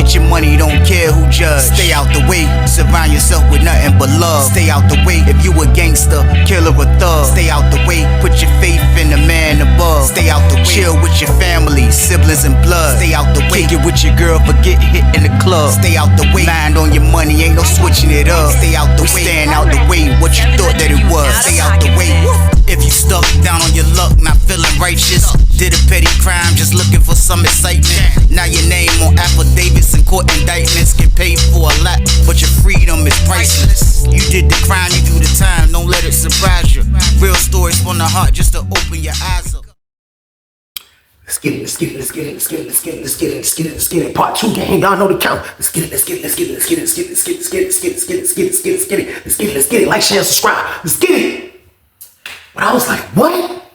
Get your money, don't care who judge. Stay out the way, surround yourself with nothing but love. Stay out the way, if you a gangster, killer or thug. Stay out the way, put your faith in the man above. Stay out the way, chill with your family, siblings and blood. Stay out the way, kick it with your girl, forget hit in the club. Stay out the way, mind on your money, ain't no switching it up. Stay out the way, stand out the way, what you thought that it was. Stay out the way. If you stuck down on your luck, not feeling righteous, did a petty crime, just looking for some excitement. Now your name on affidavits and court indictments, get paid for a lot, but your freedom is priceless. You did the crime, you do the time, don't let it surprise you. Real stories from the heart, just to open your eyes up. Let's get it, let's get it, let's get it, let's get it, let's get it, let's get it, let's get it, let's get it. Part 2 gang, y'all know the count. Let's get it, let's get it, let's get it, let's get it, let's get it, let's get it, let's get it, let's get it, let's get it, let's get it, let's get it, let's get it, let's get it. Like, share, subscribe. Let's get it. But I was like, what?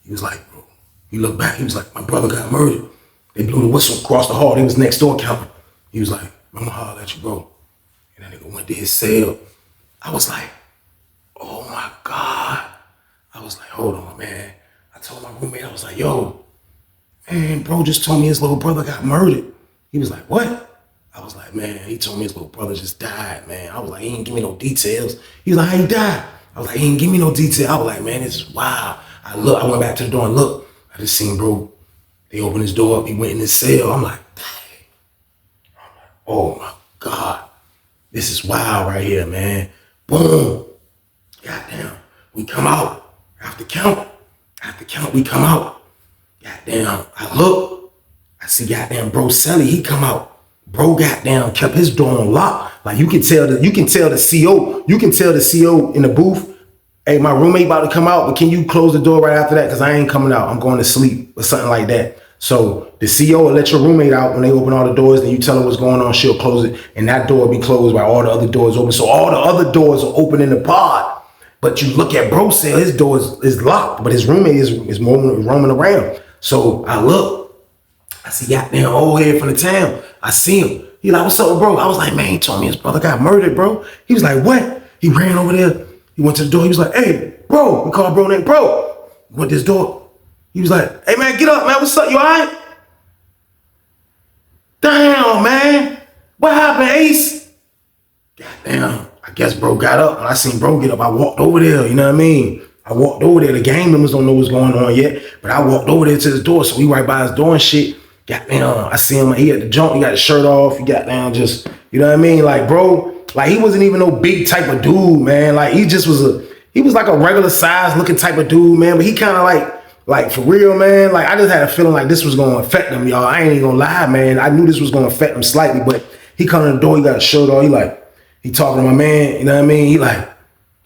He was like, bro. He looked back. He was like, my brother got murdered. They blew the whistle across the hall. They was next door counting. He was like, I'm gonna holler at you, bro. And that nigga went to his cell. I was like, oh my God. I was like, hold on, man. I told my roommate, I was like, yo, man, bro just told me his little brother got murdered. He was like, what? I was like, man, he told me his little brother just died, man. I was like, he didn't give me no details. He was like, how he died? I was like, he didn't give me no detail. I was like, man, this is wild. I went back to the door and looked. I just seen bro, they opened his door up, he went in his cell. I'm like, dang. I'm like, oh my God. This is wild right here, man. Boom. Goddamn. We come out. After count, we come out. Goddamn. I look. I see goddamn bro Sally, he come out. Bro goddamn kept his door on lock. Like you can tell the CO. You can tell the CO in the booth, hey, my roommate about to come out, but can you close the door right after that? Because I ain't coming out. I'm going to sleep or something like that. So the CO will let your roommate out when they open all the doors. Then you tell her what's going on. She'll close it. And that door will be closed while all the other doors open. So all the other doors are open in the pod. But you look at bro's cell, his door is locked. But his roommate is roaming around. So I look. I see goddamn old head from the town. I see him. He like, what's up, bro? I was like, man, he told me his brother got murdered, bro. He was like, what? He ran over there. He went to the door. He was like, hey, bro. We called bro name, bro. He went to his door. He was like, hey, man, get up, man. What's up? You all right? Damn, man. What happened, Ace? Goddamn. I guess bro got up. And I seen bro get up. I walked over there. You know what I mean? I walked over there. The gang members don't know what's going on yet. But I walked over there to his door. So he right by his door and shit. Goddamn. I see him. He had the jump. He got his shirt off. He got down just, you know what I mean? Like, bro, like he wasn't even no big type of dude, man. Like he just was he was like a regular size looking type of dude, man. But he kind of like for real, man. Like I just had a feeling like this was going to affect him, y'all. I ain't even gonna lie, man. I knew this was going to affect him slightly, but he come to the door. He got his shirt on. He talking to my man. You know what I mean? He like,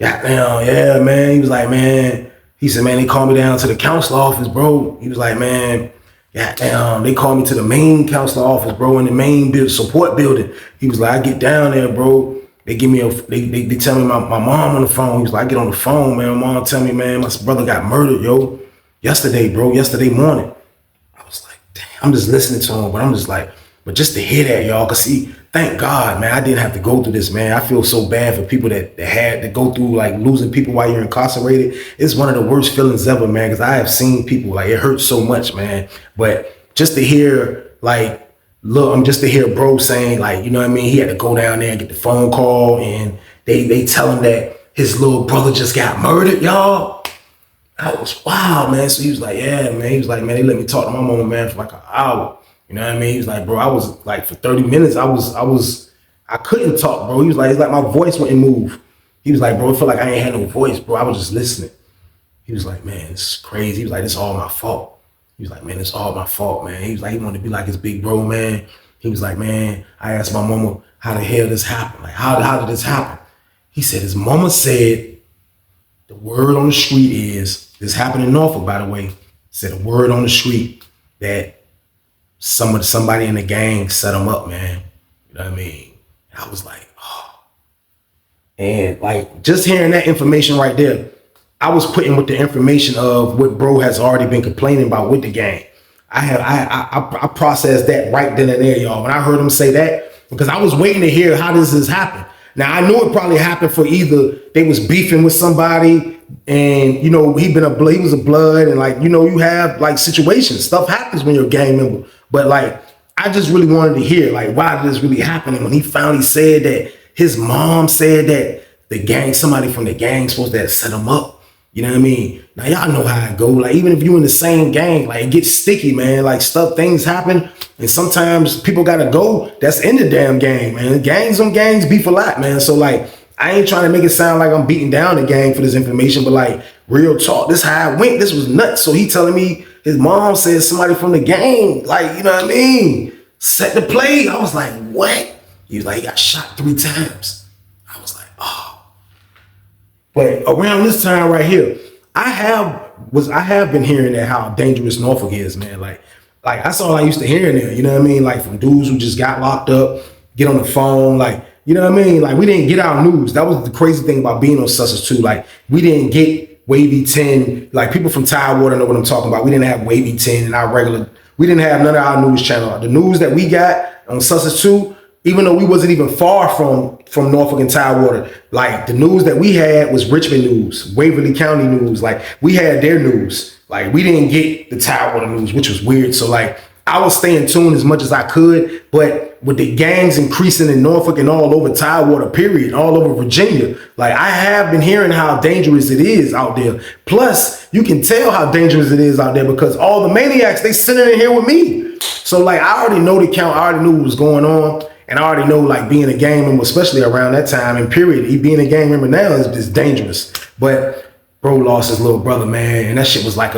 goddamn, yeah, man. He was like, man. He said, man, they called me down to the counselor office, bro. He was like, man. Goddamn, they called me to the main counselor office, bro, in the main support building. He was like, I get down there, bro. They give me they tell me my mom on the phone. He was like, I get on the phone, man. My mom tell me, man, my brother got murdered, yo. Yesterday, bro, yesterday morning. I was like, damn, I'm just listening to him, but I'm just like, but just to hear that, y'all, cause see, thank God, man, I didn't have to go through this, man. I feel so bad for people that had to go through like losing people while you're incarcerated. It's one of the worst feelings ever, man, because I have seen people, like it hurts so much, man. But just to hear, like, look, just to hear bro saying, like, you know what I mean? He had to go down there and get the phone call and they tell him that his little brother just got murdered, y'all. That was wild, man. So he was like, yeah, man. He was like, man, they let me talk to my mama, man, for like an hour. You know what I mean? He was like, bro, I was like, for 30 minutes, I couldn't talk, bro. He was like, it's like my voice wouldn't move. He was like, bro, it felt like I ain't had no voice, bro. I was just listening. He was like, man, this is crazy. He was like, this is all my fault. He was like, man, it's all my fault, man. He was like, he wanted to be like his big bro, man. He was like, man, I asked my mama, how the hell this happened? Like, how did this happen? He said, his mama said, the word on the street is, this happened in Norfolk, by the way, said a word on the street that somebody in the gang set him up, man. You know what I mean? I was like, oh. And like, just hearing that information right there, I was putting with the information of what bro has already been complaining about with the gang. I processed that right then and there, y'all. When I heard him say that, because I was waiting to hear how this has happened. Now I knew it probably happened for either they was beefing with somebody and, you know, he was a blood and like, you know, you have like situations, stuff happens when you're a gang member. But like, I just really wanted to hear, like, why did this really happen? And when he finally said that his mom said that the gang, somebody from the gang supposed to have set him up. You know what I mean? Now, y'all know how it go. Like, even if you in the same gang, like, it gets sticky, man. Like, things happen. And sometimes people got to go. That's in the damn gang, man. Gangs on gangs beef a lot, man. So, like, I ain't trying to make it sound like I'm beating down the gang for this information, but, like, real talk, this how it went. This was nuts. So he telling me his mom said somebody from the gang, like, you know what I mean? Set the play. I was like, what? He was like, he got shot 3 times. I was like, oh. But around this time right here, I have been hearing that how dangerous Norfolk is, man. Like that's all I used to hear in there. You know what I mean? Like, from dudes who just got locked up, get on the phone, like, you know what I mean? Like, we didn't get our news. That was the crazy thing about being on Sussex too. Like, we didn't get Wavy 10. Like, people from Tidewater know what I'm talking about. We didn't have Wavy 10 in our regular. We didn't have none of our news channel. The news that we got on Sussex 2, even though we wasn't even far from Norfolk and Tidewater, like, the news that we had was Richmond news, Waverly County news. Like, we had their news. Like, we didn't get the Tidewater news, which was weird. So, like, I was staying tuned as much as I could, but with the gangs increasing in Norfolk and all over Tidewater, period, all over Virginia, like, I have been hearing how dangerous it is out there. Plus, you can tell how dangerous it is out there because all the maniacs, they sitting in here with me. So, like, I already know the count, I already knew what was going on, and I already know, like, being a gang member, especially around that time, and period, being a gang member now is dangerous. But bro lost his little brother, man, and that shit was like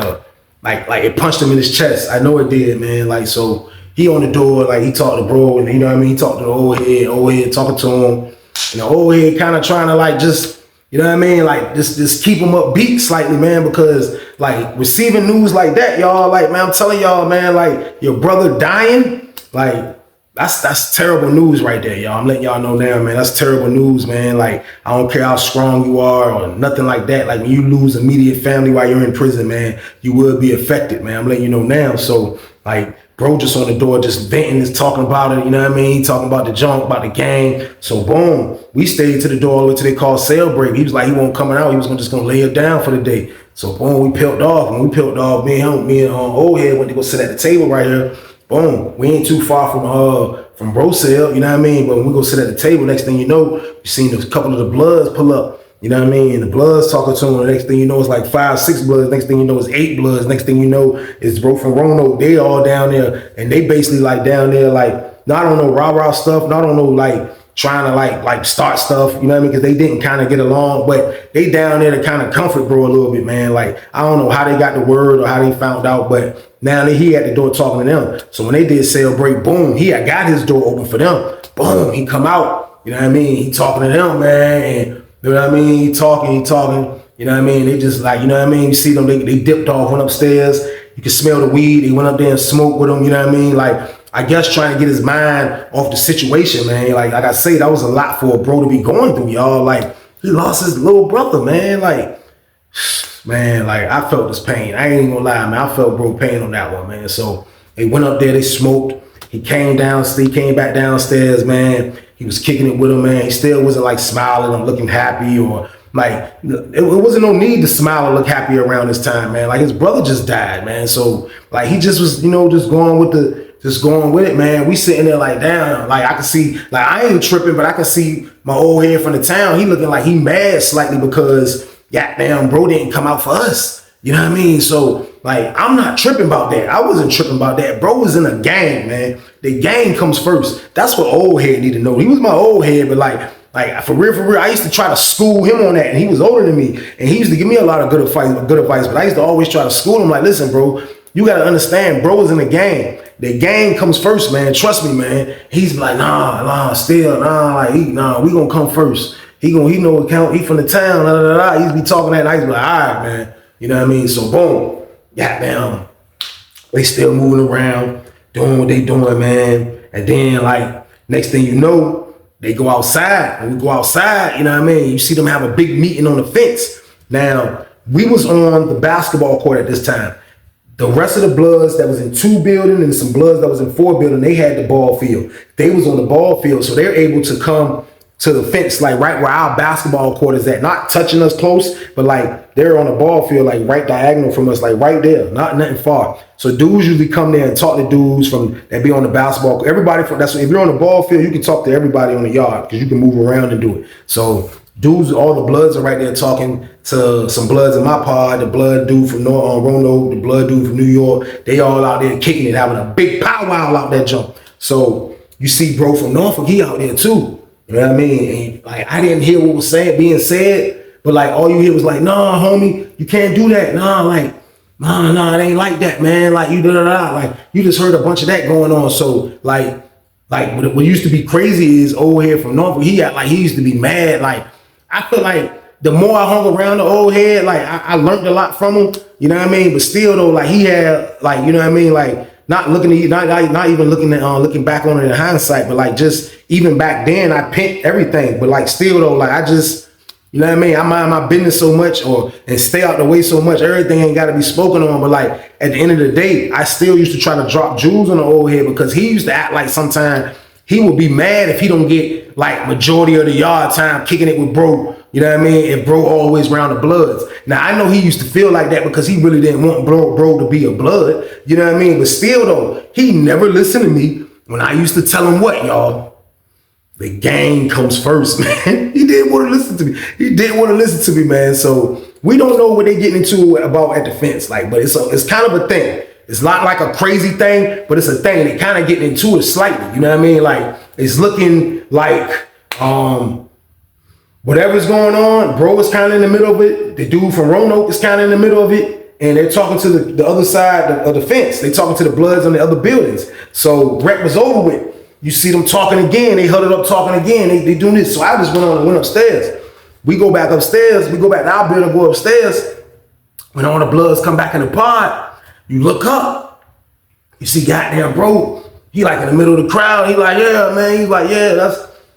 like it punched him in his chest. I know it did, man. Like, so he on the door, like, he talked to bro, and you know what I mean? He talked to the old head talking to him. And the old head kind of trying to, like, just, you know what I mean? Like, just keep him upbeat slightly, man, because, like, receiving news like that, y'all, like, man, I'm telling y'all, man, like, your brother dying, like, that's terrible news right there, y'all. I'm letting y'all know now, man. That's terrible news, man. Like, I don't care how strong you are or nothing like that. Like, when you lose immediate family while you're in prison, man, you will be affected, man. I'm letting you know now. So, like, bro just on the door, just venting, just talking about it, you know what I mean? Talking about the junk, about the gang. So, boom, we stayed to the door all the way till they called sale break. He was like, he won't coming out. He was just gonna lay it down for the day. So, boom, we peeled off. When we peeled off, me and old head went to go sit at the table right here. Boom, we ain't too far from bro sale, you know what I mean? But when we go sit at the table, next thing you know, you seen a couple of the Bloods pull up, you know what I mean? And the Bloods talking to him. The next thing you know, it's like 5, 6 Bloods. Next thing you know, it's 8 Bloods. Next thing you know, it's bro from Roanoke. They all down there, and they basically like down there, like, not on no rah-rah stuff, not on no, like, trying to like start stuff, you know what I mean? Because they didn't kind of get along, but they down there to kind of comfort bro a little bit, man. Like, I don't know how they got the word or how they found out, but now he at the door talking to them. So when they did sale break, boom, he had got his door open for them. Boom, he come out, you know what I mean? He talking to them, man, and you know what I mean? He talking, you know what I mean? They just like, you know what I mean? You see them, they dipped off, went upstairs. You can smell the weed. They went up there and smoked with him, you know what I mean? Like, I guess trying to get his mind off the situation, man. Like I say, that was a lot for a bro to be going through, y'all. Like, he lost his little brother, man. Like, man, like, I felt this pain. I ain't gonna lie, man. I felt bro pain on that one, man. So they went up there, they smoked. He came back downstairs, man. He was kicking it with him, man. He still wasn't like smiling or looking happy, or like, it wasn't no need to smile or look happy around this time, man. Like, his brother just died, man. So like, he just was, you know, just going with it, man. We sitting there like, damn, like, I can see, like, I ain't tripping, but I can see my old head from the town. He looking like he mad slightly because, goddamn, bro didn't come out for us. You know what I mean? So, like, I'm not tripping about that. I wasn't tripping about that. Bro was in a gang, man. The gang comes first. That's what old head need to know. He was my old head, but like for real, I used to try to school him on that, and he was older than me, and he used to give me a lot of good advice, but I used to always try to school him, like, listen, bro, you got to understand, bro is in the gang. The gang comes first, man. Trust me, man. He's like, we gonna come first. He know account. He from the town. He used to be talking that, and I used to be like, all right, man. You know what I mean? So boom, goddamn, they still moving around, doing what they doing, man. And then, like, next thing you know, they go outside. When we go outside, you know what I mean? You see them have a big meeting on the fence. Now, we was on the basketball court at this time. The rest of the Bloods that was in 2 building and some Bloods that was in 4 building, they had the ball field. They was on the ball field, so they're able to come to the fence, like right where our basketball court is at, not touching us close, but like they're on the ball field, like right diagonal from us, like right there, not nothing far. So dudes usually come there and talk to dudes from that be on the basketball court. Everybody from that's if you're on the ball field, you can talk to everybody on the yard because you can move around and do it. So dudes, all the Bloods are right there talking to some Bloods in my pod, the Blood dude from Roanoke, the Blood dude from New York. They all out there kicking it, having a big powwow out there jump. So you see bro from Norfolk, he out there too. You know what I mean? And like I didn't hear what was being said, but like all you hear was like, nah, homie, you can't do that. Nah, like, nah, it ain't like that, man. Like you like you just heard a bunch of that going on. So like what used to be crazy is old head from Norfolk. He used to be mad. Like I feel like the more I hung around the old head, like I learned a lot from him. You know what I mean? But still though, like he had like, you know what I mean? Like not looking at not even looking at looking back on it in hindsight, but like just even back then I pimped everything. But like still though, like I just, you know what I mean? I mind my business so much and stay out the way so much. Everything ain't got to be spoken on. But like at the end of the day, I still used to try to drop jewels on the old head because he used to act like sometimes he would be mad if he don't get like majority of the yard time kicking it with bro. You know what I mean? If bro always round the Bloods. Now I know he used to feel like that because he really didn't want bro to be a Blood. You know what I mean? But still though, he never listened to me when I used to tell him what, y'all. The game comes first, man. He didn't want to listen to me. He didn't want to listen to me, man. So we don't know what they getting into about at the fence, like, but it's kind of a thing. It's not like a crazy thing, but it's a thing. They kind of getting into it slightly. You know what I mean? Like it's looking like whatever's going on, bro is kind of in the middle of it. The dude from Roanoke is kind of in the middle of it. And they're talking to the other side of the fence. They talking to the Bloods on the other buildings. So rec was over with. You see them talking again. They huddled up talking again. They doing this. So I just went upstairs. We go back upstairs. We go back to our building, go upstairs. When all the Bloods come back in the pod, you look up. You see goddamn bro. He like in the middle of the crowd. He like, yeah, man. He's like, yeah,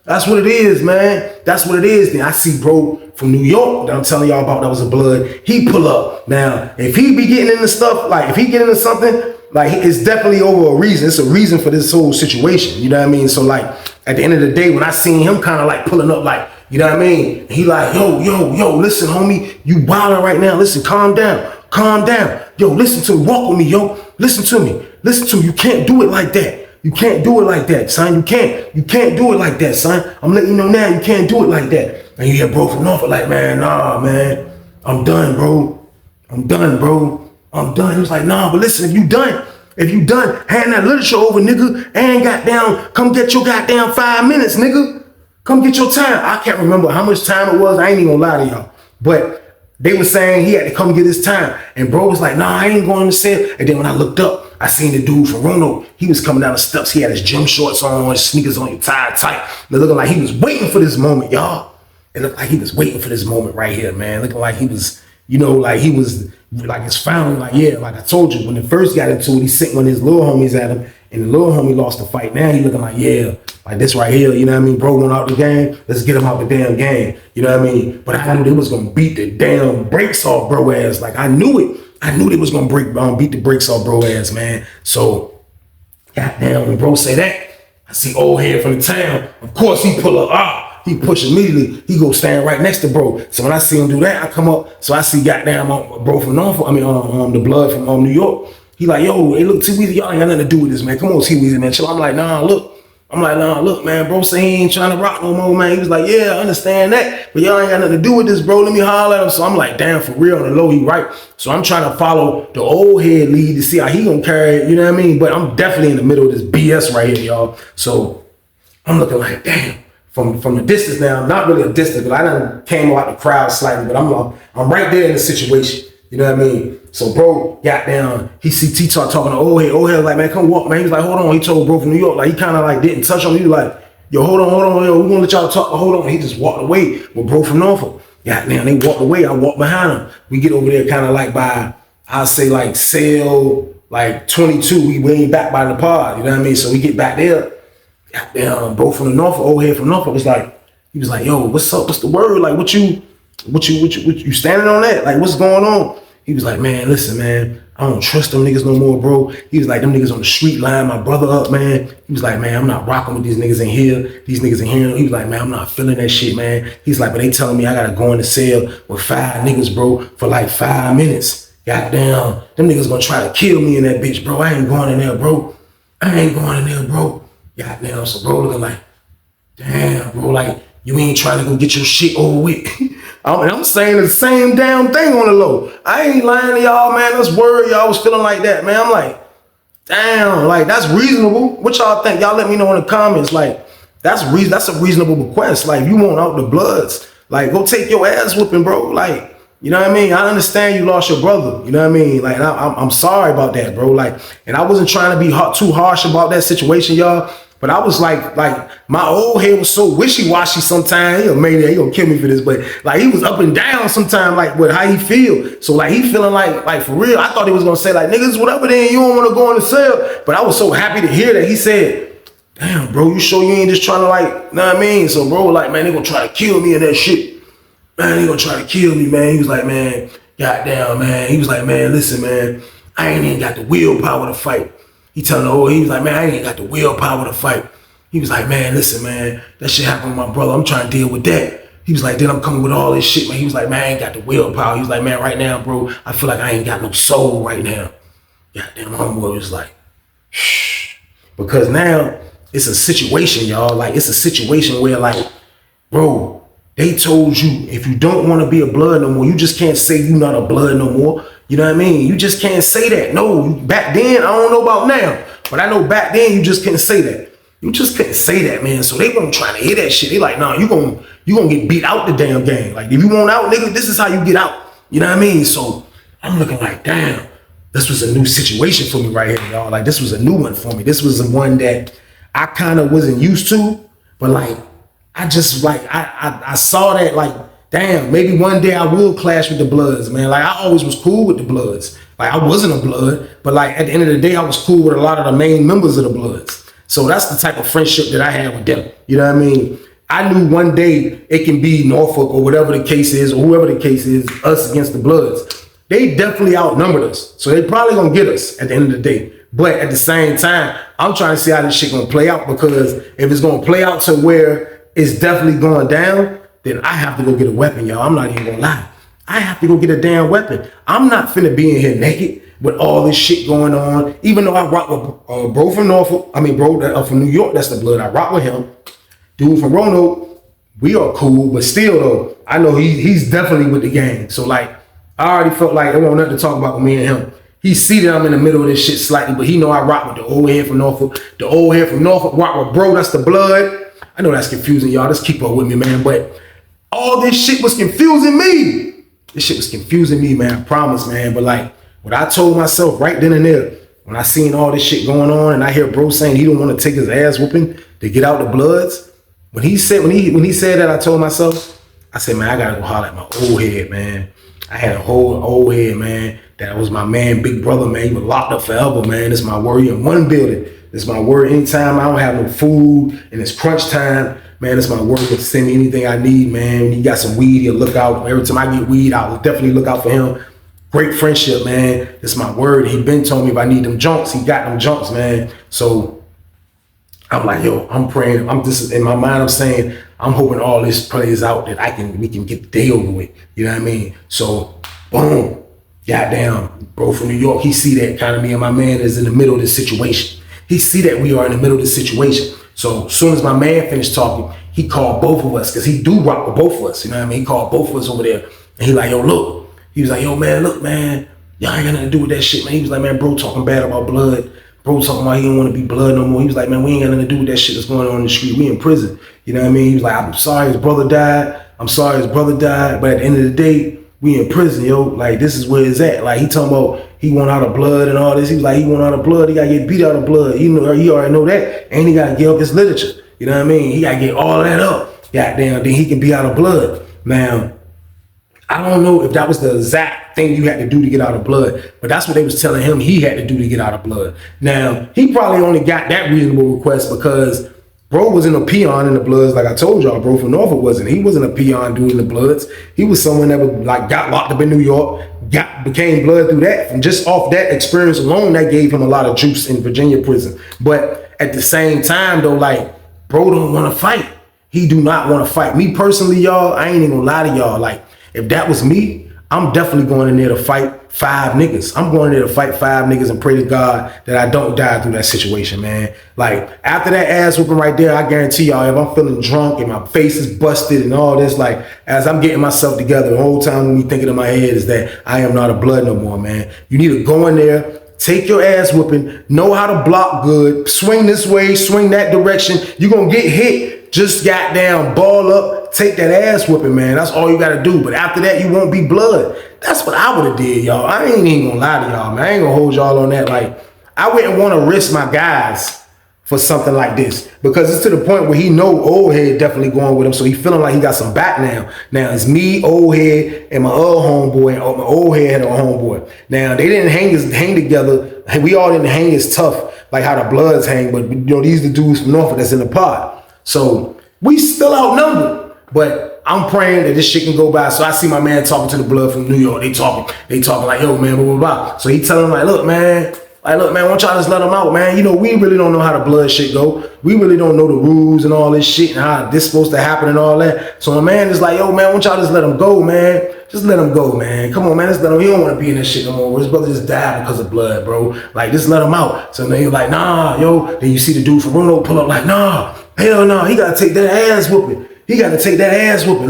that's what it is, man. That's what it is. Then I see bro from New York that I'm telling y'all about that was a Blood. He pull up. Now, if he be getting into stuff, like if he get into something, like it's definitely over a reason. It's a reason for this whole situation. You know what I mean? So like at the end of the day, when I seen him kind of like pulling up, like, you know what I mean? He like, yo, listen, homie, you wilding right now. Listen, calm down. Yo, listen to me. Walk with me, yo. Listen to me. You can't do it like that. You can't do it like that, son. You can't do it like that, son. I'm letting you know now, you can't do it like that. And you hear bro from Norfolk like, man, nah, man. I'm done, bro. I'm done. He was like, nah, but listen, if you done, hand that literature over, nigga, and goddamn, come get your goddamn 5 minutes, nigga. Come get your time. I can't remember how much time it was. I ain't even gonna lie to y'all. But they were saying he had to come get his time. And bro was like, nah, I ain't going to say it. And then when I looked up, I seen the dude from Roanoke. He was coming down the steps. He had his gym shorts on, his sneakers on, tied tight. They're looking like he was waiting for this moment, y'all. It looked like he was waiting for this moment right here, man. Looking like he was, you know, like he was like his family, like, yeah, like I told you, when they first got into it, he sent one of his little homies at him, and the little homie lost the fight. Now he looking like, yeah, like this right here, you know what I mean? Bro went out the game, let's get him out the damn game, you know what I mean? But I knew they was gonna beat the damn brakes off bro ass. Like I knew it. I knew they was gonna beat the brakes off bro ass, man. So, goddamn, when bro say that, I see old head from the town. Of course he pull up, he push immediately. He go stand right next to bro. So when I see him do that, I come up. So I see goddamn bro from Norfolk. The Blood from New York. He like, yo, hey, look, T-Weezy, y'all ain't got nothing to do with this, man. Come on, T-Weezy, man. Chill. I'm like, nah, look, man. Bro say he ain't trying to rock no more, man. He was like, yeah, I understand that, but y'all ain't got nothing to do with this, bro. Let me holler at him. So I'm like, damn, for real, on the low, he right. So I'm trying to follow the old head lead to see how he gonna carry it. You know what I mean? But I'm definitely in the middle of this BS right here, y'all. So I'm looking like, damn. From the distance now, not really a distance, but I done came out the crowd slightly, but I'm right there in the situation. You know what I mean? So bro got down, he see T-Talk talking to old head was like, man, come walk, man. He was like, hold on. He told bro from New York, like he kind of like didn't touch him. He was like, yo, hold on, yo, we gonna let y'all talk, but hold on. He just walked away with bro from Norfolk. Goddamn, they walked away, I walked behind him. We get over there kind of like by, I'll say like sale, like 22, we ain't back by the pod, you know what I mean? So we get back there. Goddamn, bro from the Norfolk, old head from Norfolk was like, he was like, yo, what's up? What's the word? Like, what you standing on that? Like, what's going on? He was like, man, listen, man, I don't trust them niggas no more, bro. He was like, them niggas on the street line my brother up, man. He was like, man, I'm not rocking with these niggas in here. These niggas in here. He was like, man, I'm not feeling that shit, man. He's like, but they telling me I gotta go in the cell with 5 niggas, bro, for like 5 minutes. Goddamn, them niggas gonna try to kill me in that bitch, bro. I ain't going in there, bro. I ain't going in there, bro. Goddamn, so bro looking like, damn, bro, like, you ain't trying to go get your shit over with. I'm saying the same damn thing on the low. I ain't lying to y'all, man. That's word y'all was feeling like that, man. I'm like, damn, like, that's reasonable. What y'all think? Y'all let me know in the comments. Like, that's a reasonable request. Like, you want out the bloods. Like, go take your ass whooping, bro. Like, you know what I mean? I understand you lost your brother. You know what I mean? Like, I'm sorry about that, bro. Like, and I wasn't trying to be too harsh about that situation, y'all. But I was like my old head was so wishy-washy sometimes. He gonna kill me for this, but like he was up and down sometimes, like with how he feel. So like he feeling like for real. I thought he was gonna say like, niggas, whatever, then you don't want to go in the cell. But I was so happy to hear that he said, damn, bro, you sure you ain't just trying to like, know what I mean? So bro, like, man, they gonna try to kill me in that shit. Man, they gonna try to kill me, man. He was like, man, goddamn, man. He was like, man, listen, man, I ain't even got the willpower to fight. He telling the old, he was like, man, I ain't got the willpower to fight. He was like, man, listen, man, that shit happened with my brother. I'm trying to deal with that. He was like, then I'm coming with all this shit, man. He was like, man, I ain't got the willpower. He was like, man, right now, bro, I feel like I ain't got no soul right now. Goddamn, homeboy was like, shh. Because now it's a situation, y'all. Like, it's a situation where, like, bro, they told you if you don't want to be a blood no more, you just can't say you not a blood no more. You know what I mean? You just can't say that. No, back then, I don't know about now, but I know back then you just couldn't say that. You just couldn't say that, man. So they weren't trying to hear that shit. They like, nah, you gonna get beat out the damn game. Like, if you want out, nigga, this is how you get out. You know what I mean? So I'm looking like, damn, this was a new situation for me right here, y'all. Like, this was a new one for me. This was the one that I kind of wasn't used to, but like, I just like, I saw that like, damn, maybe one day I will clash with the Bloods, man. Like, I always was cool with the Bloods. Like, I wasn't a Blood, but like at the end of the day, I was cool with a lot of the main members of the Bloods. So that's the type of friendship that I had with them. You know what I mean? I knew one day it can be Norfolk or whatever the case is, or whoever the case is, us against the Bloods. They definitely outnumbered us. So they probably gonna get us at the end of the day. But at the same time, I'm trying to see how this shit gonna play out, because if it's gonna play out to where it's definitely going down, then I have to go get a weapon, y'all. I'm not even gonna lie. I have to go get a damn weapon. I'm not finna be in here naked with all this shit going on. Even though I rock with bro from Norfolk, bro from New York, that's the Blood. I rock with him. Dude from Roanoke, we are cool, but still though, I know he's definitely with the gang. So like, I already felt like there wasn't nothing to talk about with me and him. He see that I'm in the middle of this shit slightly, but he know I rock with the old head from Norfolk. The old head from Norfolk rock with bro, that's the Blood. I know that's confusing, y'all. Just keep up with me, man. But all this shit was confusing me. This shit was confusing me, man. I promise, man. But like, what I told myself right then and there, when I seen all this shit going on, and I hear bro saying he don't want to take his ass whooping to get out the Bloods. When he said that, I told myself, I said, man, I gotta go holler at my old head, man. I had a whole old head, man. That was my man, big brother, man. He was locked up forever, man. It's my word in one building. It's my word anytime I don't have no food and it's crunch time, man, it's my word to send me anything I need, man. When he got some weed, he'll look out. Every time I get weed, I'll definitely look out for him. Great friendship, man. It's my word. He been told me if I need them junks, he got them junks, man. So I'm like, yo, I'm praying. I'm just in my mind, I'm saying, I'm hoping all this plays out that we can get the day over with. You know what I mean? So boom, goddamn, bro from New York, he see that kind of me and my man is in the middle of this situation. He see that we are in the middle of this situation. So as soon as my man finished talking, he called both of us, because he do rock with both of us. You know what I mean? He called both of us over there. And he like, yo, look. He was like, yo, man, look, man. Y'all ain't got nothing to do with that shit, man. He was like, man, bro talking bad about Blood. Bro talking about he don't want to be Blood no more. He was like, man, we ain't got nothing to do with that shit that's going on in the street. We in prison. You know what I mean? He was like, I'm sorry his brother died. I'm sorry his brother died. But at the end of the day, we in prison, yo. Like, this is where it's at. Like, he talking about he want out of Blood and all this. He was like, he want out of Blood. He got to get beat out of Blood. He already know that. And he got to get up his literature. You know what I mean? He got to get all that up. Goddamn, then he can be out of Blood. Now, I don't know if that was the exact thing you had to do to get out of Blood, but that's what they was telling him he had to do to get out of Blood. Now, he probably only got that reasonable request because bro wasn't a peon in the Bloods. Like I told y'all, bro from Norfolk wasn't. He wasn't a peon doing the Bloods. He was someone that was like got locked up in New York, became blood through that. From just off that experience alone, that gave him a lot of juice in Virginia prison. But at the same time though, like, bro don't want to fight. He do not want to fight. Me personally, y'all, I ain't even gonna lie to y'all. Like, if that was me, I'm definitely going in there to fight 5 niggas. I'm going in there to fight 5 niggas and pray to God that I don't die through that situation, man. Like, after that ass whooping right there, I guarantee y'all, if I'm feeling drunk and my face is busted and all this, like, as I'm getting myself together, the whole time me thinking in my head is that I am not a blood no more, man. You need to go in there, take your ass whooping, know how to block good, swing this way, swing that direction. You're going to get hit. Just goddamn ball up, take that ass whooping, man. That's all you got to do. But after that, you won't be blood. That's what I would have did, y'all. I ain't even going to lie to y'all, man. I ain't going to hold y'all on that. Like, I wouldn't want to risk my guys for something like this, because it's to the point where he know old head definitely going with him, so he feeling like he got some back now. Now it's me, old head, and my other homeboy, and my old head had a homeboy. Now they didn't hang together, and we all didn't hang as tough like how the Bloods hang, but you know, these the dudes from Norfolk that's in the pod. So we still outnumbered, but I'm praying that this shit can go by. So I see my man talking to the Blood from New York. They talking like, yo, man, blah, blah, blah. So he telling him like, look, man, why don't y'all just let them out, man? You know, we really don't know how the Blood shit go. We really don't know the rules and all this shit and how this supposed to happen and all that. So my man is like, yo, man, why don't y'all just let him go, man? Just let him go, man. Come on, man, just let him. He don't want to be in that shit no more. His brother just died because of blood, bro. Like, just let him out. So then he's like, nah, yo. Then you see the dude from Bruno pull up like, nah, hell no. He got to take that ass whooping. He got to take that ass whooping.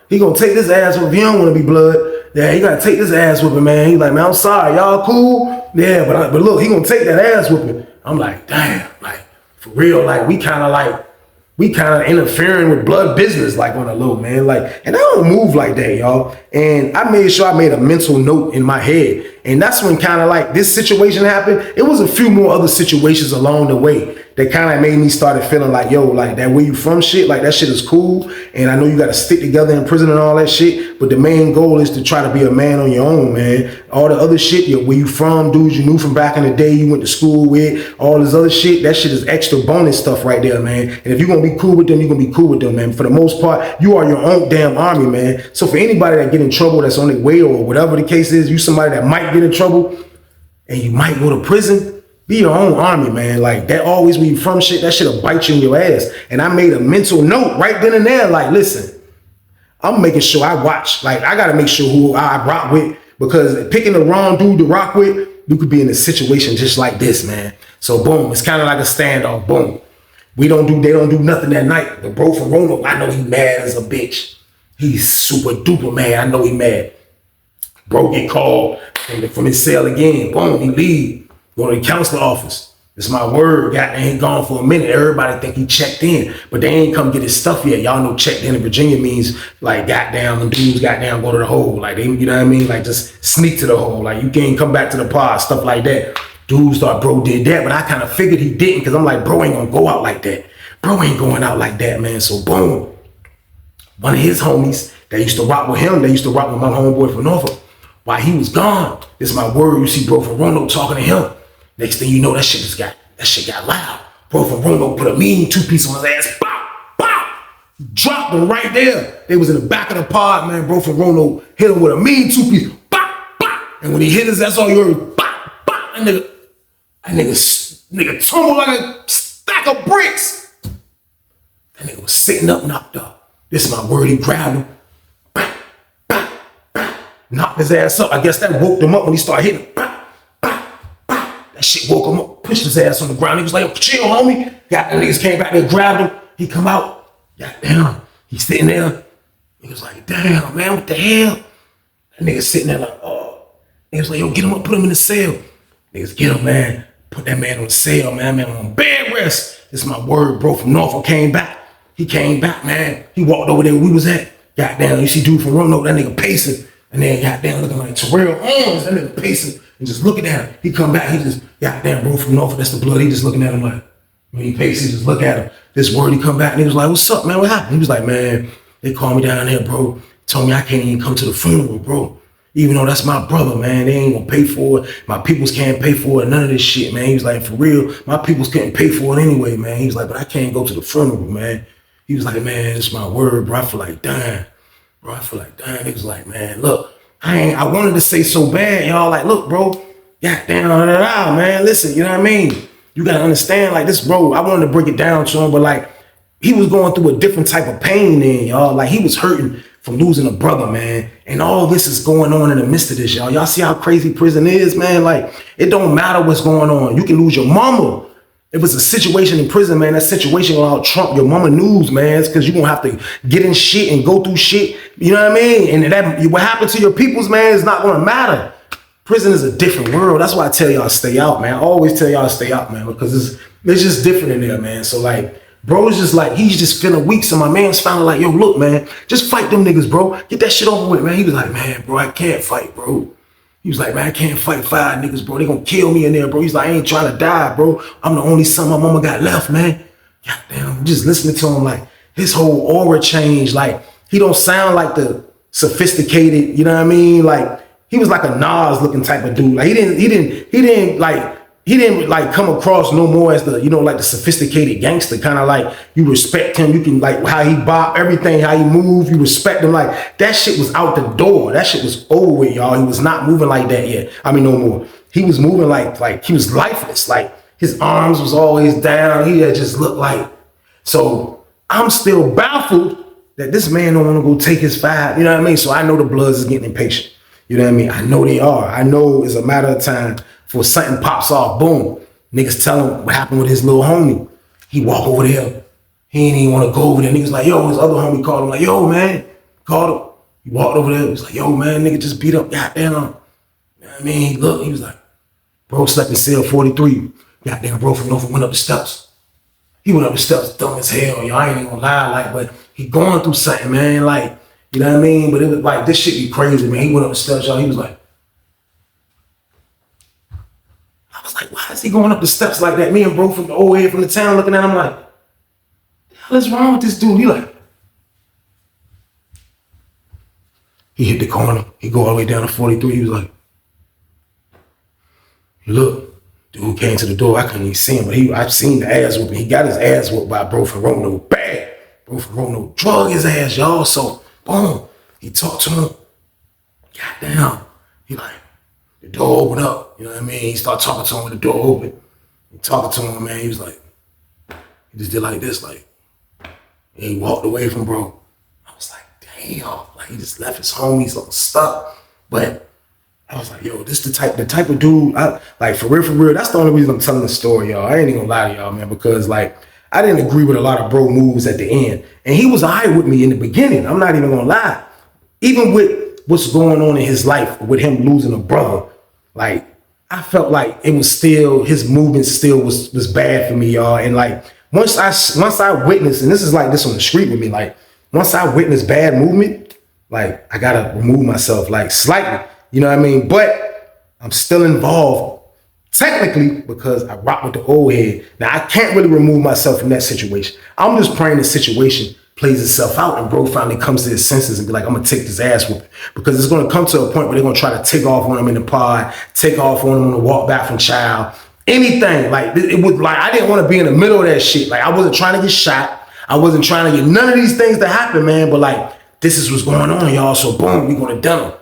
He going to take this ass whooping. He don't want to be blood. Yeah, he got to take this ass whooping, man. He like, man, I'm sorry. Y'all cool? Yeah, but look, he going to take that ass whooping. I'm like, damn, like, for real, like, we kind of interfering with blood business, like, on a low, man. Like, and I don't move like that, y'all. And I made sure I made a mental note in my head. And that's when kind of like this situation happened. It was a few more other situations along the way that kind of made me started feeling like, yo, like that where you from shit, like that shit is cool. And I know you got to stick together in prison and all that shit. But the main goal is to try to be a man on your own, man. All the other shit, where you from, dudes you knew from back in the day, you went to school with, all this other shit, that shit is extra bonus stuff right there, man. And if you're going to be cool with them, you're going to be cool with them, man. For the most part, you are your own damn army, man. So for anybody that get in trouble, that's on their way or whatever the case is, you somebody that might get in trouble and you might go to prison, be your own army, man. Like, that always where you from shit, that shit'll bite you in your ass. And I made a mental note right then and there, like, listen, I'm making sure I watch. Like, I gotta make sure who I rock with, because picking the wrong dude to rock with, you could be in a situation just like this, man. So boom, it's kind of like a standoff. Boom. They don't do nothing that night. The bro from Roanoke, I know he mad as a bitch. He's super duper mad. I know he mad. Bro get called from his cell again. Boom, he leave. Go to the counselor office. It's my word. Goddamn, he gone for a minute. Everybody think he checked in, but they ain't come get his stuff yet. Y'all know checked in Virginia means like goddamn, the dudes goddamn go to the hole. Like, they, you know what I mean? Like, just sneak to the hole. Like, you can't come back to the pod, stuff like that. Dudes thought bro did that, but I kind of figured he didn't, because I'm like, bro ain't gonna go out like that. Bro ain't going out like that, man. So boom. One of his homies that used to rock with him, they used to rock with my homeboy from Norfolk. While he was gone, this is my word, you see bro from Roanoke talking to him. Next thing you know, that shit got loud. Bro from Roanoke put a mean 2-piece on his ass. Bow, bow. Dropped him right there. They was in the back of the pod, man. Bro from Roanoke hit him with a mean 2-piece. Bow, bow. And when he hit his, that's all you heard. Bow, bow. That nigga tumbled like a stack of bricks. That nigga was sitting up, knocked up. This is my word, he grabbed him. Knocked his ass up. I guess that woke him up when he started hitting him. That shit woke him up, pushed his ass on the ground. He was like, chill, homie. Got the niggas came back there, grabbed him. He come out. Goddamn. He's sitting there. He was like, damn, man, what the hell? That nigga sitting there like, oh. He was like, yo, get him up, put him in the cell. Niggas, get him, man. Put that man on the cell, man. Man on bed rest. This is my word, bro from Norfolk came back. He came back, man. He walked over there where we was at. Goddamn, you see dude from Roanoke, that nigga pacing. And then goddamn looking like Terrell Owens, that nigga pacing and just looking at him. He come back, he just, goddamn bro from Norfolk, that's the blood. He just looking at him like, when he pacing, he just look at him. This word, he come back and he was like, what's up, man? What happened? He was like, man, they called me down here, bro. Told me I can't even come to the funeral, bro. Even though that's my brother, man. They ain't gonna pay for it. My peoples can't pay for it. None of this shit, man. He was like, for real, my peoples couldn't pay for it anyway, man. He was like, but I can't go to the funeral, man. He was like, man, it's my word, bro. I feel like dying. Bro, I feel like dying. He was like, man, look, I wanted to say so bad, y'all, like, look, bro, goddamn, man, listen, you know what I mean? You gotta understand, like, this, bro, I wanted to break it down to him, but like, he was going through a different type of pain then, y'all. Like, he was hurting from losing a brother, man. And all this is going on in the midst of this, y'all. Y'all see how crazy prison is, man? Like, it don't matter what's going on. You can lose your mama. If it's a situation in prison, man, that situation will trump your mama news, man. It's because you're going to have to get in shit and go through shit. You know what I mean? And that what happened to your peoples, man, is not going to matter. Prison is a different world. That's why I tell y'all stay out, man. I always tell y'all stay out, man, because it's just different in there, man. So, like, bro is just like, he's just feeling weak. So my man's finally like, yo, look, man, just fight them niggas, bro. Get that shit over with, man. He was like, man, bro, I can't fight, bro. He was like, man, I can't fight 5 niggas, bro. They gonna kill me in there, bro. He's like, I ain't trying to die, bro. I'm the only son my mama got left, man. Goddamn, I'm just listening to him, like, his whole aura changed. Like, he don't sound like the sophisticated, you know what I mean? Like, he was like a Nas looking type of dude. Like, he didn't like come across no more as the, you know, like the sophisticated gangster, kind of like you respect him. You can like how he bop, everything, how he move, you respect him. Like, that shit was out the door. That shit was over with, y'all. He was not moving like that yet. I mean, no more. He was moving like he was lifeless. Like, his arms was always down. He had just looked like, so I'm still baffled that this man don't want to go take his 5. You know what I mean? So I know the Bloods is getting impatient. You know what I mean? I know they are. I know it's a matter of time for something pops off, boom. Niggas tell him what happened with his little homie. He walk over there. He ain't even want to go over there. Niggas like, yo, his other homie called him like, yo, man. Called him. He walked over there. He was like, yo, man, nigga just beat up. Goddamn. You know what I mean? Look, he was like, bro slept in cell 43. Goddamn, bro from Norfolk went up the steps. He went up the steps dumb as hell. Yo, I ain't even gonna lie. Like, but he going through something, man. Like, you know what I mean? But it was like, this shit be crazy, man. He went up the steps, y'all. He was like, I was like, why is he going up the steps like that? Me and bro from the old head from the town looking at him like, what the hell is wrong with this dude? He like, he hit the corner. He go all the way down to 43. He was like, look, dude came to the door. I couldn't even see him, but I've seen the ass whooping. He got his ass whooped by bro from Roanoke. Bad. Bro from Roanoke drug his ass, y'all. So, boom. He talked to him. Goddamn. He like, the door opened up. You know what I mean? He started talking to him with the door open. He talking to him, man. He was like, he just did like this, like, and he walked away from bro. I was like, damn. Like, he just left his homies all stuck. But I was like, yo, this the type of dude, like, for real, that's the only reason I'm telling the story, y'all. I ain't even gonna lie to y'all, man, because, like, I didn't agree with a lot of bro moves at the end. And he was all right with me in the beginning. I'm not even gonna lie. Even with what's going on in his life, with him losing a brother, like, I felt like it was still, his movement still was bad for me, y'all. And like, once I witnessed, and this is like this on the street with me, like, once I witnessed bad movement, like, I gotta remove myself, like, slightly, you know what I mean? But I'm still involved, technically, because I rock with the old head. Now, I can't really remove myself from that situation. I'm just praying the situation plays itself out and bro finally comes to his senses and be like, I'm gonna take this ass whooping. Because it's gonna come to a point where they're gonna try to take off on him in the pod, take off on him on the walk back from child, anything. Like, it would, like, I didn't want to be in the middle of that shit. Like, I wasn't trying to get shot. I wasn't trying to get none of these things to happen, man. But like, this is what's going on, y'all. So boom, we go to dinner.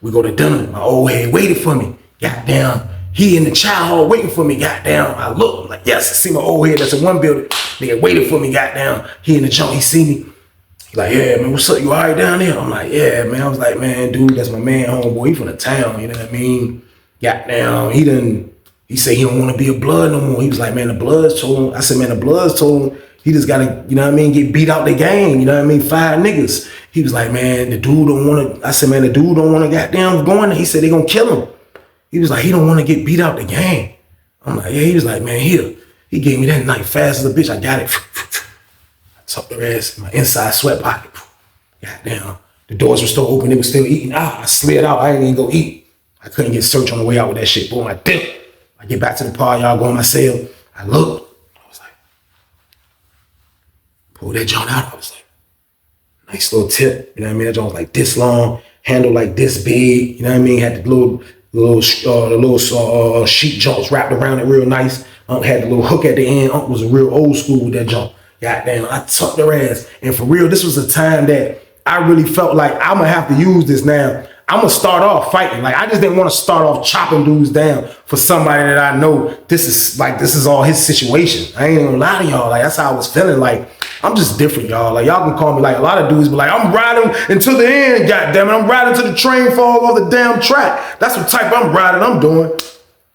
We go to dinner. My old head waited for me. Goddamn. He in the child hall waiting for me, goddamn. I look, I'm like, yes, I see my old head that's in one building. Nigga waiting for me, goddamn. He in the junk, he see me. He like, yeah, man, what's up? You all right down there? I'm like, yeah, man. I was like, man, dude, that's my man, homeboy. He from the town, you know what I mean? Goddamn, he said he don't want to be a blood no more. He was like, man, the Bloods told him. I said, man, the Bloods told him he just gotta, you know what I mean, get beat out the game, you know what I mean? 5 niggas. He was like, man, the dude don't want to, I said, man, the dude don't want to goddamn go in there. He said they gonna kill him. He was like, he don't want to get beat out the game. I'm like, yeah. He was like, man, here. He gave me that knife fast as a bitch. I got it. I tucked the ass in my inside sweat pocket. Goddamn. The doors were still open. They were still eating. I slid out. I didn't even go eat. I couldn't get search on the way out with that shit. Boom, I dip. I get back to the pod. Y'all go in my cell. I looked. I was like, pull that joint out. I was like, nice little tip. You know what I mean? That joint was like this long, handle like this big. You know what I mean? Had the little sheet joints wrapped around it real nice. Had the little hook at the end. Was a real old school with that jump. Goddamn, I tucked their ass. And for real, this was a time that I really felt like I'm gonna have to use this now. I'm gonna start off fighting. Like I just didn't want to start off chopping dudes down for somebody that I know this is all his situation. I ain't gonna lie to y'all. Like that's how I was feeling. Like I'm just different, y'all. Like y'all can call me like a lot of dudes, but like I'm riding until the end, goddamn it. I'm riding till the train falls off the damn track. That's what type I'm riding. I'm doing.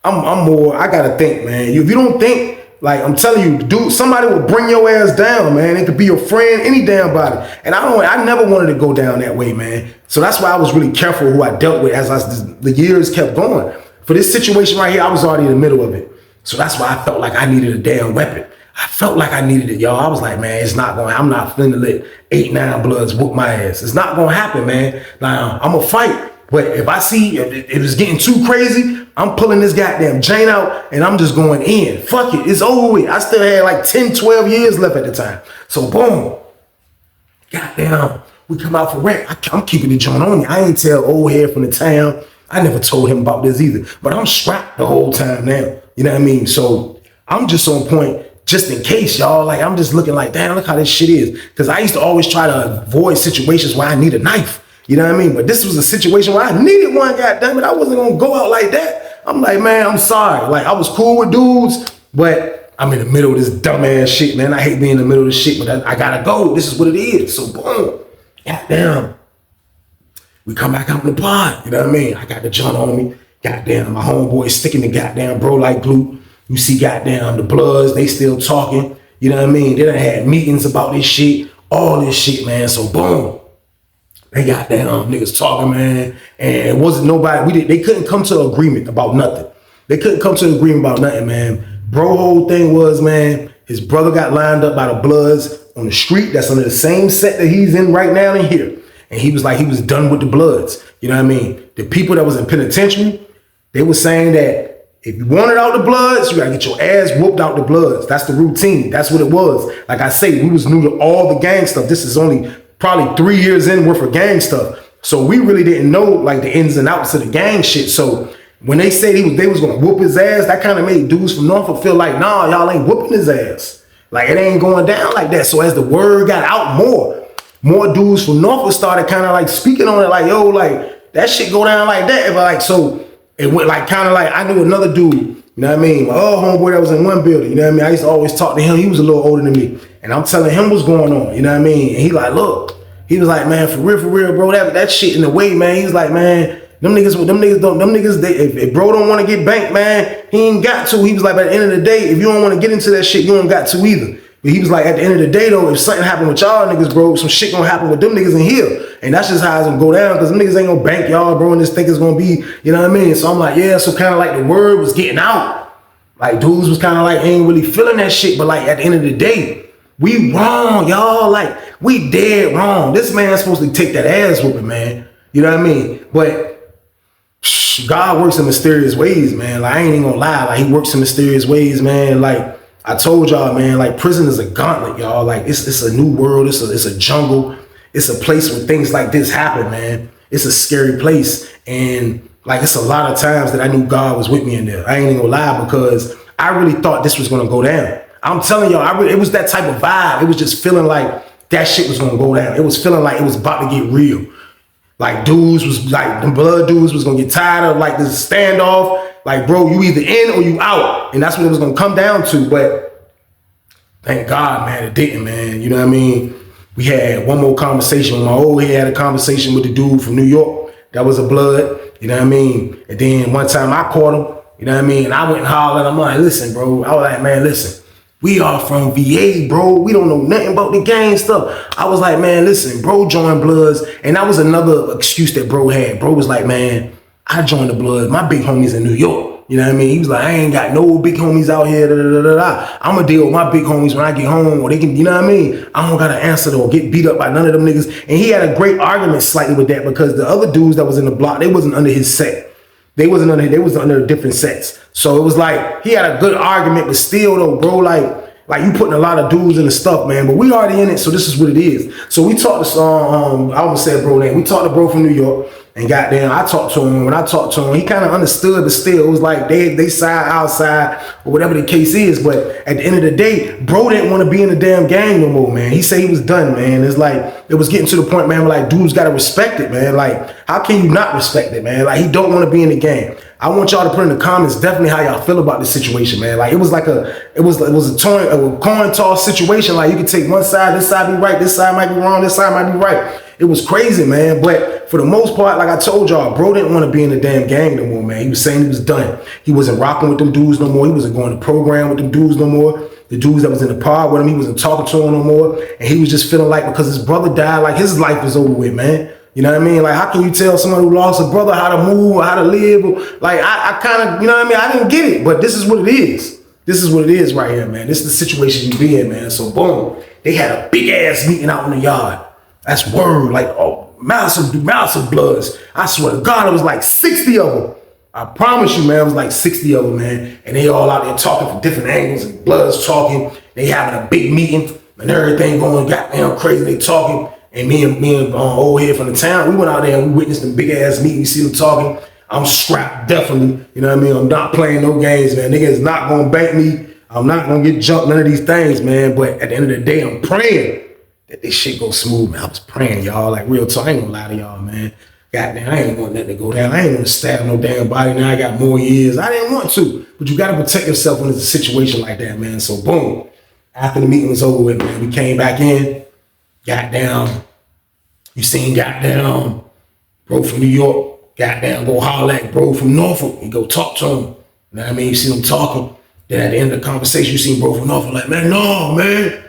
I'm more. I gotta think, man. If you don't think, like I'm telling you, dude, somebody will bring your ass down, man. It could be your friend, any damn body. And I never wanted to go down that way, man. So that's why I was really careful who I dealt with as the years kept going. For this situation right here, I was already in the middle of it. So that's why I felt like I needed a damn weapon. I felt like I needed it, y'all. I was like, man, it's not going. I'm not finna let 8, 9 bloods whoop my ass. It's not gonna happen, man. Now I'm gonna fight. But if I see if it's getting too crazy, I'm pulling this goddamn chain out and I'm just going in. Fuck it, it's over with. I still had like 10, 12 years left at the time. So boom, goddamn, we come out for rent. I'm keeping the joint on me. I ain't tell old head from the town. I never told him about this either. But I'm strapped the whole time now. You know what I mean? So I'm just on point just in case, y'all. Like I'm just looking like, damn, look how this shit is. Because I used to always try to avoid situations where I need a knife. You know what I mean? But this was a situation where I needed one, goddammit. I wasn't gonna go out like that. I'm like, man, I'm sorry. Like I was cool with dudes, but I'm in the middle of this dumbass shit, man. I hate being in the middle of this shit, but I gotta go. This is what it is. So boom, goddamn. We come back out in the pod. You know what I mean? I got the joint on me. Goddamn, my homeboy sticking the goddamn bro like glue. You see, goddamn, the Bloods, they still talking. You know what I mean? They done had meetings about this shit, all this shit, man. So boom. They got damn niggas talking, man, and it wasn't nobody. They couldn't come to an agreement about nothing. They couldn't come to an agreement about nothing, man. Bro, whole thing was, man, his brother got lined up by the Bloods on the street that's under the same set that he's in right now in here, and he was like, he was done with the Bloods. You know what I mean? The people that was in penitentiary, they were saying that if you wanted out the Bloods, you gotta get your ass whooped out the Bloods. That's the routine. That's what it was. Like I say, we was new to all the gang stuff. This is only probably 3 years in worth of gang stuff. So we really didn't know like the ins and outs of the gang shit. So when they said they was gonna whoop his ass, that kind of made dudes from Norfolk feel like, nah, y'all ain't whooping his ass. Like it ain't going down like that. So as the word got out more dudes from Norfolk started kind of like speaking on it like, yo, like that shit go down like that. But like, so it went like kind of like, I knew another dude, you know what I mean? My other homeboy that was in one building, you know what I mean? I used to always talk to him. He was a little older than me. And I'm telling him what's going on, you know what I mean? And he like, look, he was like, man, for real, bro, that shit in the way, man. He was like, man, them niggas, if bro don't want to get banked, man, he ain't got to. He was like, at the end of the day, if you don't want to get into that shit, you don't got to either. But he was like, at the end of the day, though, if something happened with y'all niggas, bro, some shit gonna happen with them niggas in here. And that's just how it's gonna go down, because them niggas ain't gonna bank y'all, bro, and this thing is gonna be, you know what I mean? So I'm like, yeah, so kind of like the word was getting out. Like dudes was kind of like, ain't really feeling that shit, but like at the end of the day, we wrong, y'all. Like, we dead wrong. This man's supposed to take that ass whooping, man. You know what I mean? But God works in mysterious ways, man. Like, I ain't even gonna lie. Like, he works in mysterious ways, man. Like, I told y'all, man, like, prison is a gauntlet, y'all. Like, it's a new world. It's a jungle. It's a place where things like this happen, man. It's a scary place. And, like, it's a lot of times that I knew God was with me in there. I ain't even gonna lie, because I really thought this was gonna go down. I'm telling y'all, it was that type of vibe. It was just feeling like that shit was gonna go down. It was feeling like it was about to get real. Like dudes was like, the blood dudes was gonna get tired of like this standoff. Like, bro, you either in or you out. And that's what it was gonna come down to. But thank God, man, it didn't, man. You know what I mean? We had one more conversation. My old head had a conversation with the dude from New York. That was a blood. You know what I mean? And then one time I caught him. You know what I mean? And I went and hollered. I'm like, listen, bro. I was like, man, listen. We are from VA, bro. We don't know nothing about the gang stuff. I was like, man, listen, bro joined Bloods. And that was another excuse that bro had. Bro was like, man, I joined the Bloods. My big homies in New York. You know what I mean? He was like, I ain't got no big homies out here. I'm going to deal with my big homies when I get home. Or they can, you know what I mean? I don't got to answer or get beat up by none of them niggas. And he had a great argument slightly with that, because the other dudes that was in the block, they wasn't under his set. They was under different sets. So it was like, he had a good argument, but still though, bro, like you putting a lot of dudes in the stuff, man, but we already in it, so this is what it is. So we talked to, I almost said bro name. We talked to bro from New York. And goddamn, I talked to him. When I talked to him, he kind of understood, but still, it was like they side outside or whatever the case is. But at the end of the day, bro didn't want to be in the damn gang no more, man. He said he was done, man. It's like it was getting to the point, man, where like dudes gotta respect it, man. Like, how can you not respect it, man? Like, he don't want to be in the gang. I want y'all to put in the comments definitely how y'all feel about this situation, man. Like, it was a coin toss situation. Like, you could take one side, this side be right, this side might be wrong, this side might be right. It was crazy, man. But for the most part, like I told y'all, bro didn't want to be in the damn gang no more, man. He was saying he was done. He wasn't rocking with them dudes no more. He wasn't going to program with them dudes no more. The dudes that was in the pod with him, he wasn't talking to him no more. And he was just feeling like because his brother died, like his life was over with, man. You know what I mean? Like, how can you tell someone who lost a brother how to move or how to live? Like, I kind of, you know what I mean? I didn't get it, but this is what it is. This is what it is right here, man. This is the situation you be in, man. So, boom. They had a big-ass meeting out in the yard. That's word. Like, oh, massive bloods. I swear to God, it was like 60 of them. I promise you, man, it was like 60 of them, man. And they all out there talking from different angles and bloods talking. They having a big meeting and everything going goddamn crazy. They talking. And me and old head from the town, we went out there and we witnessed them big ass meeting. You see them talking. I'm strapped, definitely. You know what I mean? I'm not playing no games, man. Niggas not gonna bank me. I'm not gonna get jumped, none of these things, man. But at the end of the day, I'm praying that this shit go smooth, man. I was praying, y'all. Like, real talk. I ain't gonna lie to y'all, man. Goddamn, I ain't want that to go down. I ain't want to stab no damn body. Now I got more years. I didn't want to. But you gotta protect yourself when it's a situation like that, man. So boom. After the meeting was over with, man, we came back in. Goddamn. You seen goddamn bro from New York, goddamn go holler at bro from Norfolk and go talk to him. You know what I mean? You see them talking. Then at the end of the conversation, you seen bro from Norfolk like, man, no, man,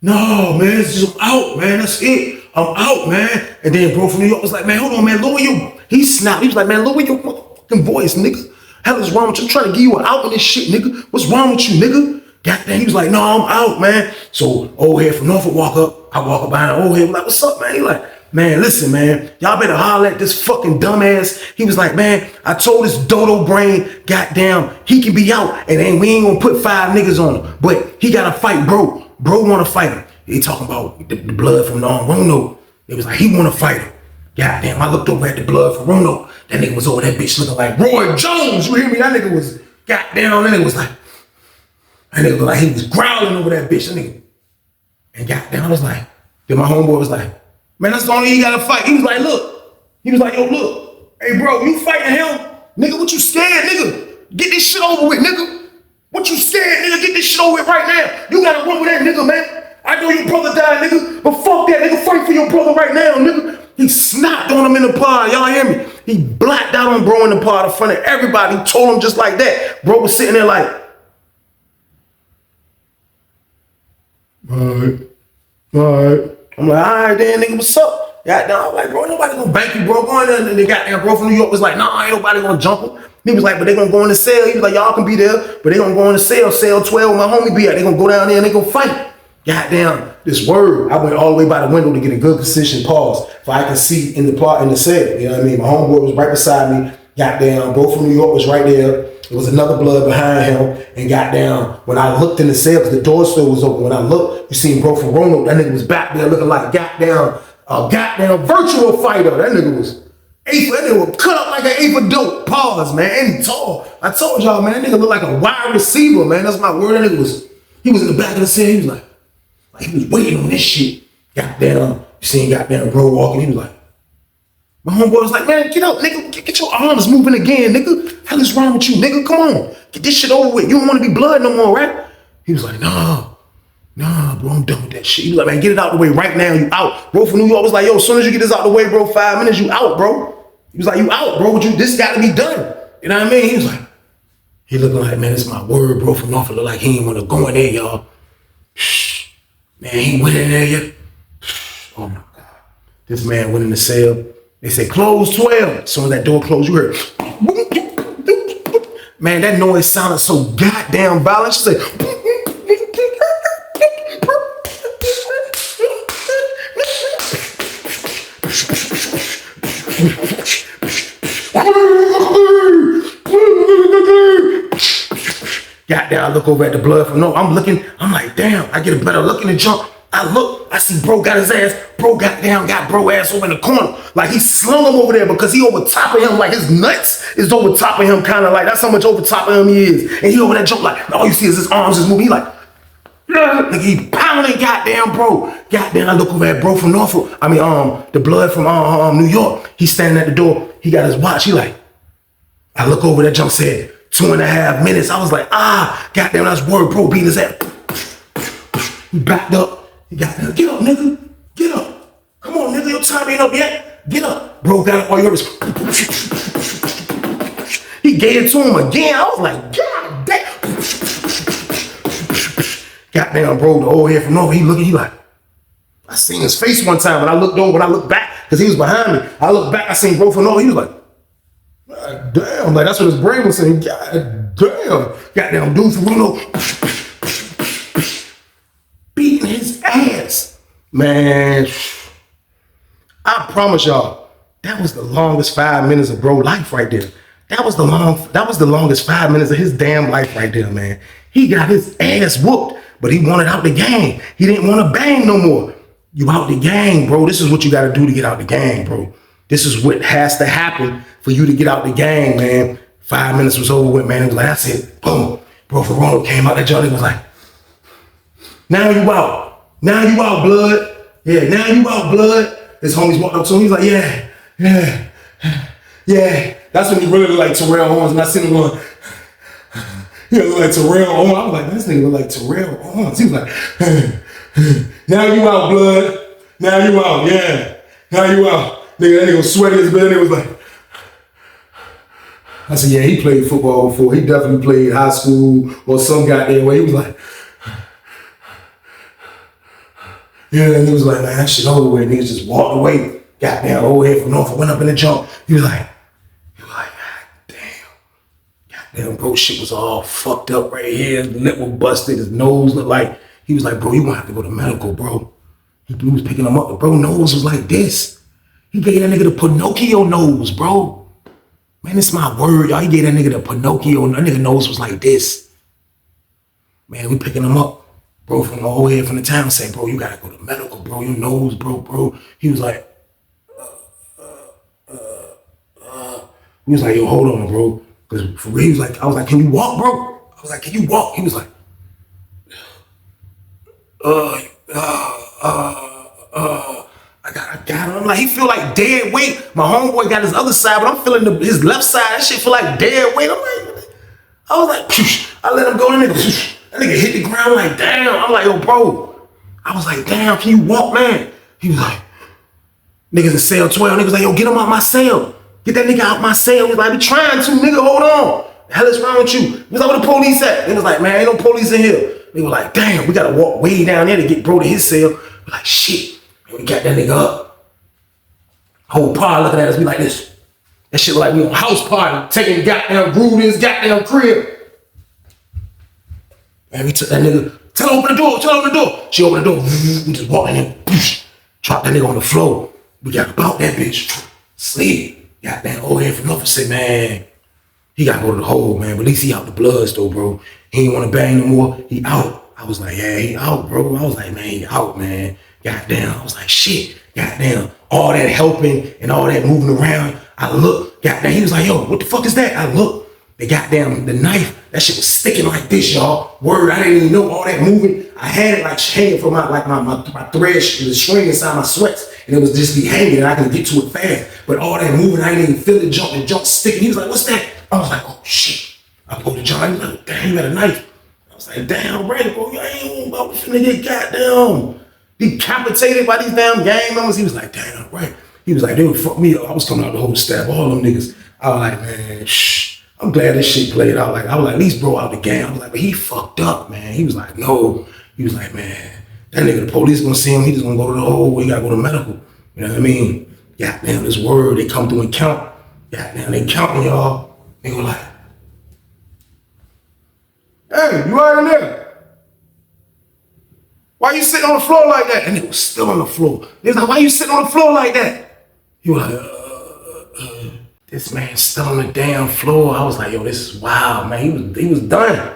it's just, I'm out, man, that's it. I'm out, man. And then bro from New York was like, man, hold on, man, lower your, he snapped. He was like, man, lower your motherfucking voice, nigga. Hell is wrong with you? I'm trying to give you an out in this shit, nigga. What's wrong with you, nigga? Goddamn, he was like, no, I'm out, man. So old head from Norfolk walk up. I walk up behind old head, like, what's up, man? He like, man, listen, man, y'all better holler at this fucking dumbass. He was like, man, I told this dodo brain, goddamn, he can be out, and we ain't gonna put 5 niggas on him, but he gotta fight bro. Bro wanna fight him. He talking about the blood from Rono. It was like, he wanna fight him. Goddamn, I looked over at the blood from Rono. That nigga was over that bitch looking like Roy Jones. You hear me? That nigga was, goddamn, that nigga was like, that nigga was like, he was growling over that bitch. That nigga. And goddamn, I was like, then my homeboy was like, man, that's the only he gotta fight. He was like, look. He was like, yo, look. Hey, bro, you fighting him? Nigga, what you scared, nigga? Get this shit over with, nigga. What you scared, nigga? Get this shit over with right now. You gotta run with that nigga, man. I know your brother died, nigga, but fuck that, nigga. Fight for your brother right now, nigga. He snapped on him in the pod. Y'all hear me? He blacked out on bro in the pod in front of everybody. He told him just like that. Bro was sitting there like, all right. I'm like, all right, then, nigga, what's up? Goddamn, I'm like, bro, nobody gonna bank you, bro. Going there, and the goddamn bro from New York was like, nah, ain't nobody gonna jump him. He was like, but they gonna go in the cell. He was like, y'all can be there, but they gonna go in the cell 12, where my homie be at. They gonna go down there and they gonna fight. Goddamn, this word. I went all the way by the window to get a good position, pause, so I could see in the cell. You know what I mean? My homeboy was right beside me. Goddamn, bro from New York was right there. There was another blood behind him. And goddamn, when I looked in the cell, because the door still was open. When I looked, you seen bro from Rono. That nigga was back there looking like goddamn a goddamn virtual fighter. That nigga was that nigga was cut up like an ape of dope. Pause, man. And he tall. I told y'all, man, that nigga looked like a wide receiver, man. That's my word. That nigga he was in the back of the cell. He was like he was waiting on this shit. Goddamn, you seen goddamn bro walking. He was like, my homeboy was like, man, get out, nigga. Get your arms moving again, nigga. Hell is wrong with you, nigga? Come on. Get this shit over with. You don't want to be blood no more, right? He was like, nah, bro, I'm done with that shit. He was like, man, get it out the way right now. You out. Bro from New York was like, yo, as soon as you get this out the way, bro, 5 minutes, you out, bro. He was like, you out, bro. This got to be done. You know what I mean? He was like, he looking like, man, it's my word, bro, from Norfolk. Look like he ain't want to go in there, y'all. Shh. Man, he went in there yet. Oh, my God. This man went in the cell. They said, close 12. As soon as that door closed, you heard, man, that noise sounded so goddamn violent. She said, goddamn, I look over at the blood from no. I'm like, damn, I get a better look in the jump. I look, I see bro got his ass, bro got down, got bro ass over in the corner. Like he slung him over there because he over top of him, like his nuts is over top of him, kind of like, that's how much over top of him he is. And he over that jump like, all you see is his arms just moving. He like, like he pounding goddamn bro. Goddamn, I look over at bro from Norfolk. I mean, the blood from New York. He's standing at the door. He got his watch. He like, I look over that jump said 2.5 minutes. I was like, goddamn, that's word bro beating his ass. He backed up. He got down. Get up, nigga. Get up. Come on, nigga. Your time ain't up yet. Get up. Bro got up. All you heard is. He gave it to him again. I was like, God damn. Goddamn, bro, the old head from Norfolk, he looking, he like, I seen his face one time, and I looked over, and I looked back, because he was behind me. I looked back, I seen bro from Norfolk, he was like, God damn, like that's what his brain was saying, God damn, goddamn dude from Bruno, beating his ass. Man, I promise y'all, that was the longest 5 minutes of bro life right there. That was the longest 5 minutes of his damn life right there, man. He got his ass whooped, but he wanted out the gang. He didn't want to bang no more. You out the gang, bro. This is what you got to do to get out the gang, bro. This is what has to happen for you to get out the gang, man. 5 minutes was over with, man. It was like, that's it. Boom. Bro, Ferraro came out that joint. It was like, now you out. Now you out, blood. Yeah, now you out, blood. His homies walked up to him. He's like, yeah. That's when he really looked like Terrell Owens. And I seen him going, he looked like Terrell Owens. I was like, this nigga look like Terrell Owens. He was like, now you out, blood. Now you out, yeah. Now you out. Nigga, that nigga was sweating his bed. He was like, I said, yeah, he played football before. He definitely played high school or some goddamn way. He was like, yeah, and he was like, man, that shit over with. Niggas just walked away. Goddamn old head from Norfolk went up in the jump. He was like, God damn, bro, shit was all fucked up right here. His lip was busted. His nose looked like, he was like, bro, you gonna have to go to medical, bro. He was picking him up. The bro nose was like this. He gave that nigga the Pinocchio nose, bro. Man, it's my word, y'all. He gave that nigga the Pinocchio. That nigga nose was like this. Man, we picking him up. Bro, from the whole head from the town saying, bro, you gotta go to medical, bro. Your nose, bro. He was like, he was like, yo, hold on, bro. Because for real, he was like, I was like, can you walk, bro? I was like, can you walk? He was like, I got him. I'm like, he feel like dead weight. My homeboy got his other side, but I'm feeling his left side. That shit feel like dead weight. I'm like, I was like, psh. I let him go. That nigga hit the ground like, damn. I'm like, yo, bro. I was like, damn, can you walk, man? He was like, niggas in cell 12. Niggas like, yo, get him out my cell. Get that nigga out my cell. He was like, we trying to, nigga, hold on. The hell is wrong with you? He was like, where the police at? He was like, man, ain't no police in here. They were like, damn, we gotta walk way down there to get bro to his cell. We're like, shit. And we got that nigga up. Whole party looking at us, we like this. That shit like we on house party, taking goddamn groove in his goddamn crib. Man, we took that nigga, tell her open the door. She opened the door, we just walked in there, dropped that nigga on the floor. We got about that bitch, sleep. Goddamn old head from Norfolk said, man, he gotta go to the hole, man. But at least he out the bloods though, bro. He ain't wanna bang no more, he out. I was like, yeah, he out, bro. I was like, man, he out, man. Goddamn, I was like, shit, goddamn. All that helping and all that moving around. I look, goddamn, he was like, yo, what the fuck is that? I look, the knife, that shit was sticking like this, y'all. Word, I didn't even know all that moving. I had it like hanging from my thread, the string inside my sweats. And it was just be hanging and I could get to it fast. But all that moving, I didn't even feel it jump sticking. He was like, what's that? I was like, oh shit. I pulled the jar, he was like, damn, you got a knife. I was like, damn, right, bro, you ain't about to get goddamn decapitated by these damn gang members. He was like, damn, right. He was like, they would fuck me up. I was coming out the whole stab, all them niggas. I was like, man, shh. I'm glad this shit played out. Like, I was like, at least bro out the game. I was like, but he fucked up, man. He was like, no. He was like, man, that nigga, the police gonna see him. He just gonna go to the hole. He gotta go to medical. You know what I mean? Goddamn, this word, they come through and count. Goddamn, they counting y'all. They go like, hey, you right in there? Why you sitting on the floor like that? And it was still on the floor. They was like, why you sitting on the floor like that? He was like, this man still on the damn floor. I was like, yo, this is wild, man. He was done.